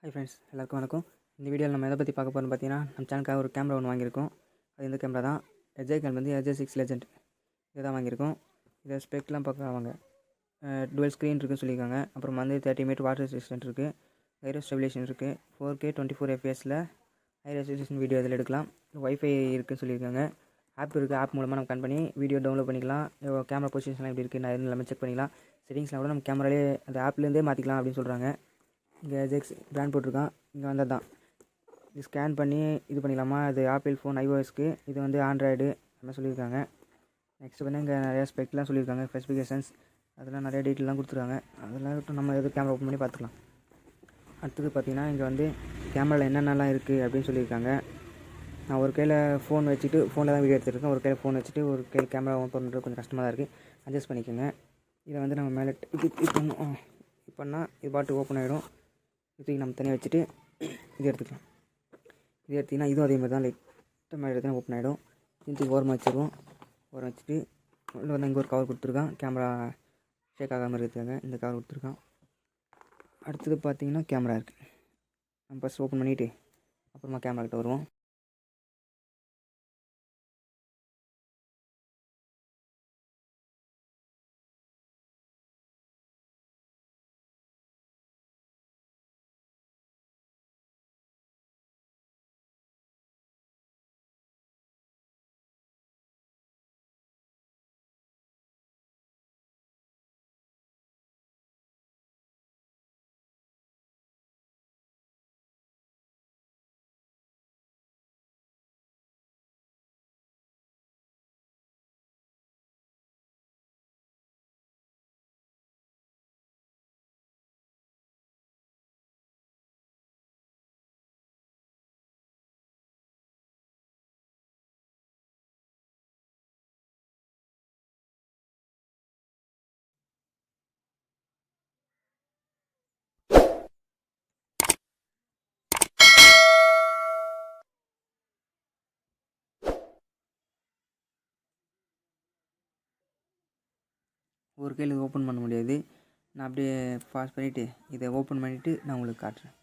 Hi friends, எல்லாருக்கும் வணக்கம். இந்த வீடியோவில் நம்ம எதை பற்றி பார்க்க போகிறோம்னு பார்த்தீங்கன்னா, நம்ம சேனலுக்காக ஒரு கேமரா ஒன்று வாங்கியிருக்கோம். அது இந்த கேமரா தான். SJ6 Legend இதை தான் வாங்கியிருக்கோம். இதை ஸ்பெக்லாம் பார்க்க வாங்க. டுவெல் ஸ்க்ரீன் இருக்குன்னு சொல்லியிருக்காங்க. அப்புறம் வந்து 30 மீட்டர் வாட்டர் ரெசிஸ்டன்ட் இருக்குது. வைரோ ஸ்டெபிலேஷன் இருக்குது. 4K 24 FPS high resolution video இதில் எடுக்கலாம். வைஃபை இருக்குன்னு சொல்லியிருக்காங்க. ஆப் இருக்குது. ஆப் மூலமாக நம்ம கன் பண்ணி வீடியோ டவுன்லோட் பண்ணிக்கலாம். கேமரா பொசிஷன்லாம் எப்படி இருக்குது நான் எல்லாமே செக் பண்ணிக்கலாம். செட்டிங்ஸ்லாம் கூட நம்ம கேமராலே அந்த ஆப்லேருந்தே மாற்றிக்கலாம் அப்படின்னு சொல்கிறாங்க. இங்கே SJ6 பிராண்ட் போட்டிருக்கான். இங்கே வந்தால் தான் இது ஸ்கேன் பண்ணி இது பண்ணிக்கலாமா. இது ஆப்பிள் ஃபோன் iOSக்கு, இது வந்து ஆண்ட்ராய்டு எல்லாம் சொல்லியிருக்காங்க. நெக்ஸ்ட் வந்து இங்கே நிறையா ஸ்பெக்லாம் சொல்லியிருக்காங்க. ஸ்பெசிஃபிகேஷன்ஸ் அதெல்லாம் நிறைய டீட்டெயிலாம் கொடுத்துருக்காங்க. அதெல்லாம் நம்ம எது கேமரா ஓப்பன் பண்ணி பார்த்துக்கலாம். அடுத்தது பார்த்திங்கன்னா இங்கே வந்து கேமராவில் என்னென்னலாம் இருக்குது அப்படின்னு சொல்லியிருக்காங்க. நான் ஒரு கையில் ஃபோன் வச்சுட்டு ஃபோனில் தான் வீடியோ எடுத்துருக்கேன். ஒரு கையில் ஃபோன் வச்சுட்டு ஒரு கையில் கேமரா ஓப்பன் பண்ணுறது கொஞ்சம் கஷ்டமாக தான் இருக்குது. அட்ஜஸ்ட் பண்ணிக்கோங்க. இதை வந்து நம்ம மேலே இது பண்ணால் இது பாட்டு ஓப்பன் ஆகிடும். இதுக்கு நம்ம தனியாக வச்சுட்டு இது எடுத்துக்கலாம். இது எடுத்திங்கன்னா இதுவும் அதே மாதிரி தான் லைட்டாக மேலே எடுத்தால் ஓப்பன் ஆகிடும். இதுக்கு ஓரமாக வச்சுருவோம். ஓரம் வச்சுட்டு உள்ள வந்து இங்கே ஒரு கவர் கொடுத்துருக்கான். கேமரா ஷேக் ஆகாமல் இருக்கிறதுக்காக இந்த கவர் கொடுத்துருக்கான். அடுத்தது பார்த்திங்கன்னா கேமரா இருக்குது. நம்ம ஃபஸ்ட் ஓப்பன் பண்ணிவிட்டு அப்புறமா கேமரா கிட்ட வருவோம். ஒரு கையில் இது ஓப்பன் பண்ண முடியாது. நான் அப்படியே பாஸ் பண்ணிவிட்டு இதை ஓப்பன் பண்ணிவிட்டு நான் உங்களுக்கு காட்டுறேன்.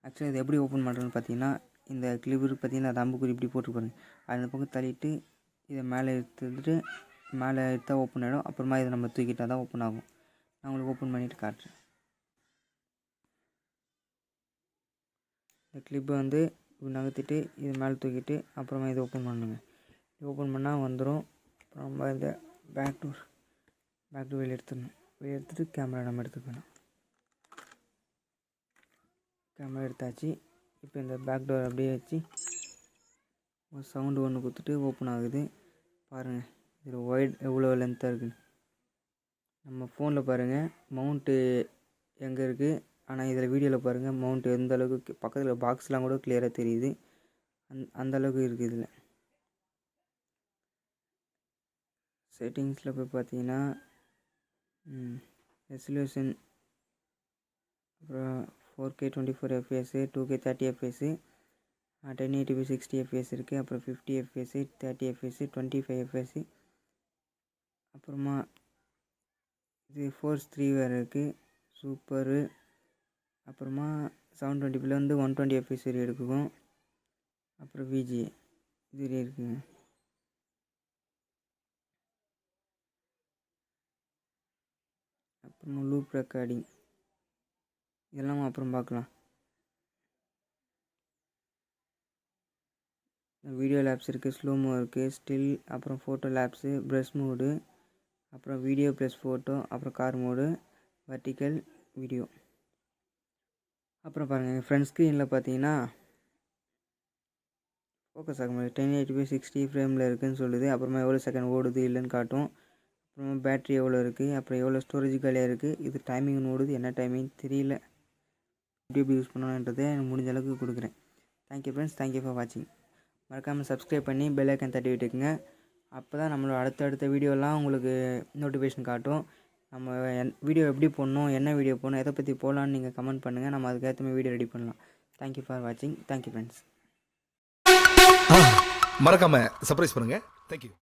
ஆக்சுவலாக இது எப்படி ஓப்பன் பண்ணுறேன்னு பார்த்தீங்கன்னா, இந்த கிளிபுக்கு பார்த்தீங்கன்னா அந்த அம்புக்குறி இப்படி போட்டுருப்பாருங்க. அந்த பக்கம் தள்ளிட்டு இதை மேலே எடுத்துட்டு மேலே எடுத்தால் ஓப்பன் ஆகிடும். அப்புறமா இதை நம்ம தூக்கிட்டால் தான் ஓப்பன் ஆகும். நான் உங்களுக்கு ஓப்பன் பண்ணிவிட்டு காட்டுறேன். இந்த கிளிப்பை வந்து இப்படி நகர்த்திட்டு இது மேலே தூக்கிட்டு அப்புறமா இதை ஓப்பன் பண்ணுங்க. இது ஓப்பன் பண்ணால் வந்துடும். அப்புறம் நம்ம இந்த பேக் டோர் வெளியே எடுத்துடணும். வெளியே எடுத்துகிட்டு கேமரா நம்ம எடுத்துக்கணும். கேமரா எடுத்தாச்சு. இப்போ இந்த பேக் டோர் அப்படியே வச்சு ஒரு சவுண்டு ஒன்று கொடுத்துட்டு ஓப்பன் ஆகுது. பாருங்கள் இதில் ஒய்ட் எவ்வளோ லென்த்தாக இருக்குன்னு. நம்ம ஃபோனில் பாருங்கள் மவுண்ட்டு எங்கே இருக்குது. ஆனால் இதில் வீடியோவில் பாருங்கள் மவுண்ட் எந்த அளவுக்கு பக்கத்தில் பாக்ஸ்லாம் கூட கிளியராக தெரியுது. அந்த அளவுக்கு இருக்குது. இதில் செட்டிங்ஸில் போய் பார்த்தீங்கன்னா ரெசல்யூஷன் அப்புறம் 4K 24 FPS 2K 30 FPS 1080p 60 FPS இருக்குது. அப்புறம் 50 FPS 30 FPS 25 FPS அப்புறமா இது ஃபோர்ஸ் 3 வேறு இருக்குது. சூப்பரு. அப்புறமா 720p வந்து 120 FPS வரை எடுக்கும். அப்புறம் VGA இது வரையும் இருக்குங்க. அப்புறமா லூப் ரெக்கார்டிங் இதெல்லாம் அப்புறம் பார்க்கலாம். வீடியோ லேப்ஸ் இருக்குது, ஸ்லோமோ இருக்குது, ஸ்டில், அப்புறம் ஃபோட்டோ லேப்ஸு, ப்ரெஷ் மோடு, அப்புறம் வீடியோ ப்ளஸ் ஃபோட்டோ, அப்புறம் கார் மோடு, வெர்டிக்கல் வீடியோ. அப்புறம் பாருங்கள் ஃப்ரண்ட் ஸ்க்ரீனில் பார்த்தீங்கன்னா ஃபோக்கஸ் ஆக முடியாது. 1080p 60 ஃப்ரேமில் இருக்குதுன்னு சொல்லுது. அப்புறமா எவ்வளோ செகண்ட் ஓடுது இல்லைன்னு காட்டும். அப்புறமா பேட்ரி எவ்வளோ இருக்குது, அப்புறம் எவ்வளோ ஸ்டோரேஜ் காலியாக இருக்குது. இது டைமிங் ஓடுது, என்ன டைமிங் தெரியல. எப்படி யூஸ் பண்ணணுன்றதை எனக்கு முடிஞ்ச அளவுக்கு கொடுக்குறேன். தேங்க்யூ ஃப்ரெண்ட்ஸ், தேங்க்யூ ஃபார் வாட்சிங். மறக்காமல் சப்ஸ்கிரைப் பண்ணி பெல் ஐக்கன் தட்டி விட்டுக்குங்க. அப்போ தான் நம்மளோட அடுத்தடுத்த வீடியோலாம் உங்களுக்கு நோட்டிஃபிகேஷன் காட்டும். நம்ம வீடியோ எப்படி போடணும், என்ன வீடியோ போடணும், எதை பற்றி போடலான்னு நீங்கள் கமெண்ட் பண்ணுங்கள். நம்ம அதுக்கேற்ற மாதிரி வீடியோ ரெடி பண்ணலாம். தேங்க்யூ ஃபார் வாட்சிங். Thank you friends. மறக்காமல் சர்ப்ரைஸ் பண்ணுங்கள். தேங்க்யூ.